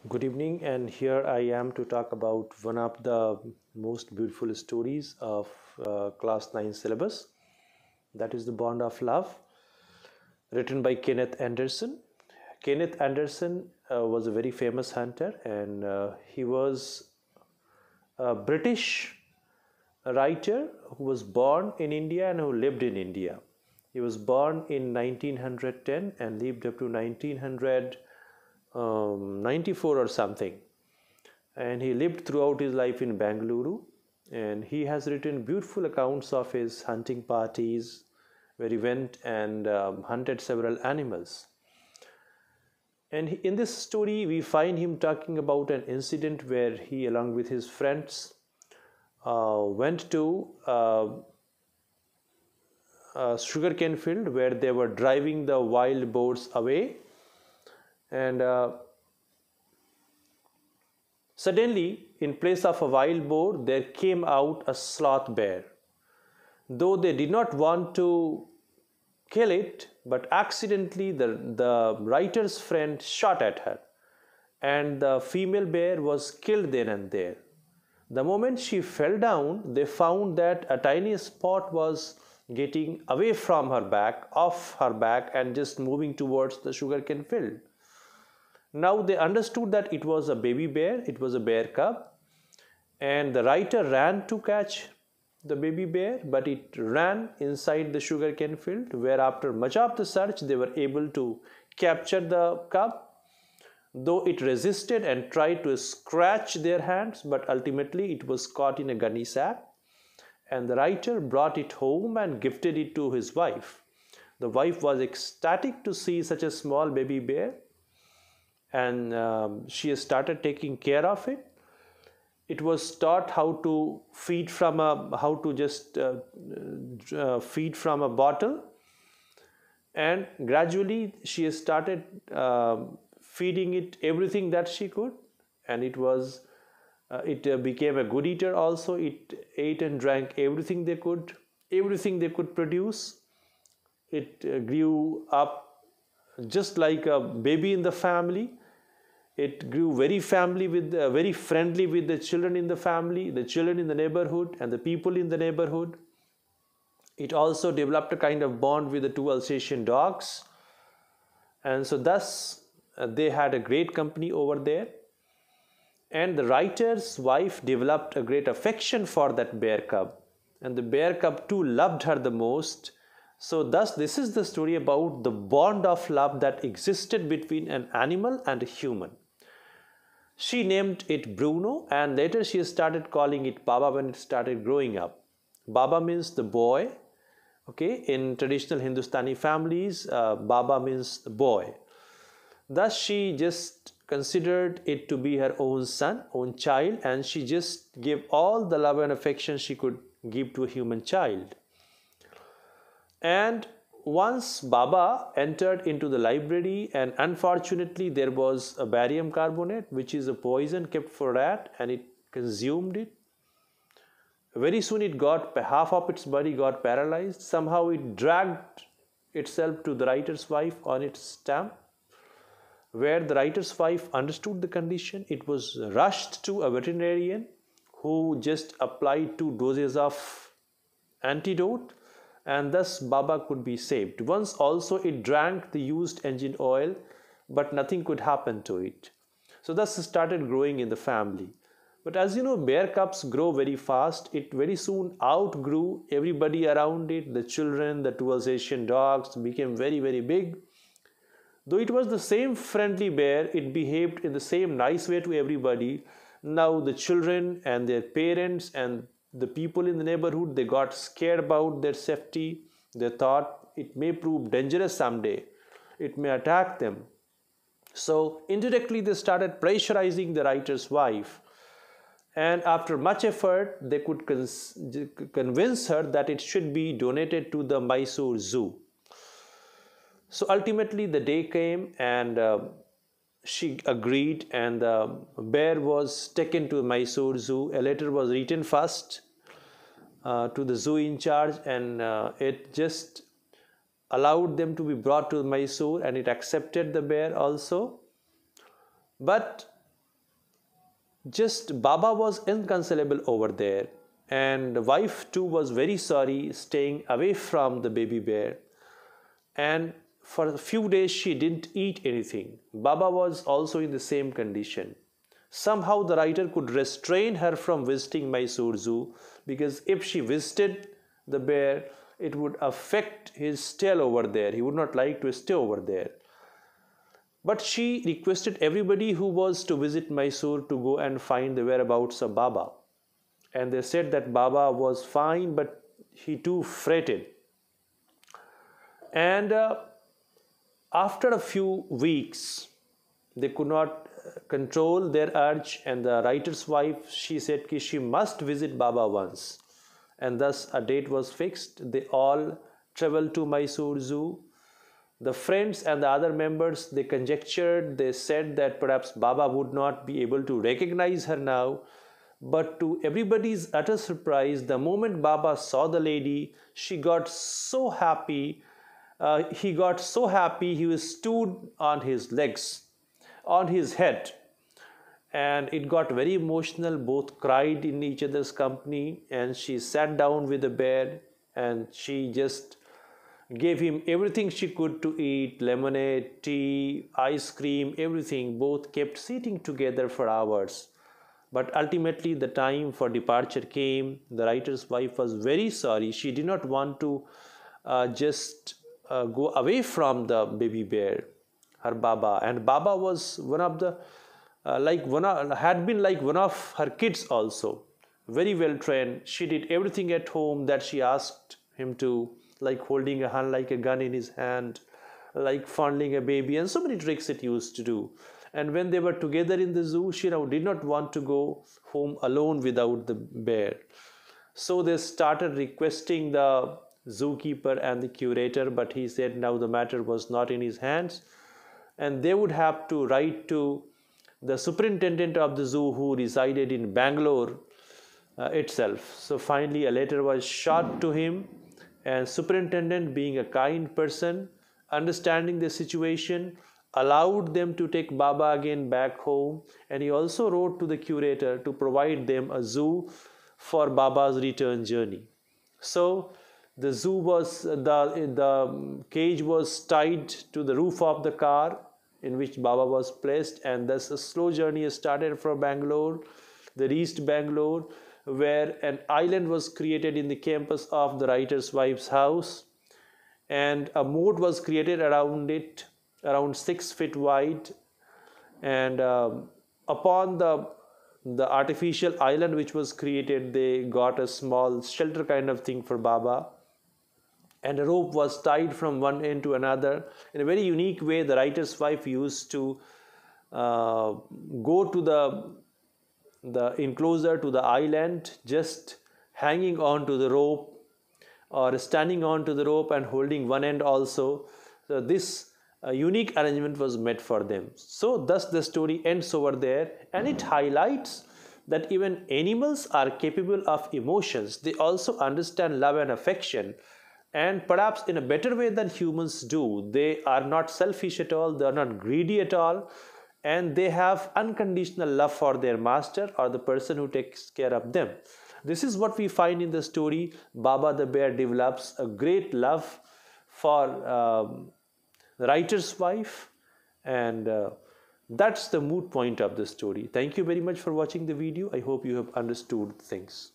Good evening, and here I am to talk about one of the most beautiful stories of Class 9 syllabus, that is The Bond of Love, written by Kenneth Anderson. Kenneth Anderson was a very famous hunter, and he was a British writer who was born in India and who lived in India. He was born in 1910 and lived up to 1994 or something. And he lived throughout his life in Bangalore, and he has written beautiful accounts of his hunting parties where he went and hunted several animals. And in this story, we find him talking about an incident where he, along with his friends, went to a sugarcane field where they were driving the wild boars away. And suddenly, in place of a wild boar, there came out a sloth bear. Though they did not want to kill it, but accidentally the writer's friend shot at her, and the female bear was killed then and there. The moment she fell down, they found that a tiny spot was getting away from her back, off her back, and just moving towards the sugarcane field. Now they understood that it was a baby bear, it was a bear cub, and the writer ran to catch the baby bear, but it ran inside the sugarcane field, where after much of the search they were able to capture the cub, though it resisted and tried to scratch their hands, but ultimately it was caught in a gunny sack, and the writer brought it home and gifted it to his wife. The wife was ecstatic to see such a small baby bear, and she started taking care of it. It was taught how to feed from a feed from a bottle, and gradually she started feeding it everything that she could, and it became a good eater also. It ate and drank everything they could produce. It grew up just like a baby in the family. It grew very friendly with the children in the family, the children in the neighborhood, and the people in the neighborhood. It also developed a kind of bond with the two Alsatian dogs, and so thus they had a great company over there. And the writer's wife developed a great affection for that bear cub, and the bear cub too loved her the most. So thus this is the story about the bond of love that existed between an animal and a human. She named it Bruno, and later she started calling it Baba when it started growing up. Baba means the boy. Okay, in traditional Hindustani families, Baba means the boy. Thus she just considered it to be her own son, own child, and she just gave all the love and affection she could give to a human child. And once Baba entered into the library, and unfortunately there was a barium carbonate, which is a poison kept for rat, and it consumed it. Very soon it got, half of its body got paralyzed. Somehow it dragged itself to the writer's wife on its stump, where the writer's wife understood the condition. It was rushed to a veterinarian who just applied 2 doses of antidote, and thus Baba could be saved. Once also it drank the used engine oil, but nothing could happen to it. So thus it started growing in the family. But as you know, bear cubs grow very fast. It very soon outgrew everybody around it. The children, the two Alsatian dogs became very, very big. Though it was the same friendly bear, it behaved in the same nice way to everybody. Now the children and their parents and the people in the neighborhood, they got scared about their safety. They thought it may prove dangerous someday. It may attack them. So indirectly they started pressurizing the writer's wife. And after much effort, they could convince her that it should be donated to the Mysore Zoo. So ultimately the day came, and she agreed, and the bear was taken to Mysore Zoo. A letter was written first to the zoo in charge, and it just allowed them to be brought to Mysore, and it accepted the bear also. But Just Baba was inconsolable over there, and the wife too was very sorry, staying away from the baby bear. And for a few days she didn't eat anything. Baba was also in the same condition. Somehow the writer could restrain her from visiting Mysore Zoo, because if she visited the bear, it would affect his stay over there. He would not like to stay over there. But she requested everybody who was to visit Mysore to go and find the whereabouts of Baba. And they said that Baba was fine, but he too fretted. And after a few weeks, they could not control their urge, and the writer's wife, she said that she must visit Baba once. And thus a date was fixed. They all traveled to Mysore Zoo. The friends and the other members, they conjectured, they said that perhaps Baba would not be able to recognize her now. But to everybody's utter surprise, the moment Baba saw the lady, she got so happy. He got so happy, he stood on his legs, on his head. And it got very emotional. Both cried in each other's company, and she sat down with the bear, and she just gave him everything she could to eat: lemonade, tea, ice cream, everything. Both kept sitting together for hours. But ultimately the time for departure came. The writer's wife was very sorry. She did not want to just go away from the baby bear, her Baba. And Baba was one of the had been like one of her kids also, very well trained. She did everything at home that she asked him to, like holding a hand like a gun in his hand, like fondling a baby, and so many tricks it used to do. And when they were together in the zoo, she now did not want to go home alone without the bear. So they started requesting the zookeeper and the curator, but he said now the matter was not in his hands, and they would have to write to the superintendent of the zoo, who resided in Bangalore itself. So finally a letter was shot to him, and superintendent, being a kind person, understanding the situation, allowed them to take Baba again back home. And he also wrote to the curator to provide them a zoo for Baba's return journey. So the zoo was, the cage was tied to the roof of the car in which Baba was placed, and thus a slow journey started from Bangalore. They reached Bangalore, where an island was created in the campus of the writer's wife's house, and a moat was created around it, around 6 feet wide. And upon the artificial island which was created, they got a small shelter kind of thing for Baba, and a rope was tied from one end to another. In a very unique way, the writer's wife used to go to the enclosure, to the island, just hanging on to the rope, or standing on to the rope and holding one end also. So this unique arrangement was made for them. So thus the story ends over there, and it highlights that even animals are capable of emotions. They also understand love and affection, and perhaps in a better way than humans do. They are not selfish at all, they are not greedy at all, and they have unconditional love for their master, or the person who takes care of them. This is what we find in the story. Baba the bear develops a great love for the writer's wife, and that's the moot point of the story. Thank you very much for watching the video. I hope you have understood things.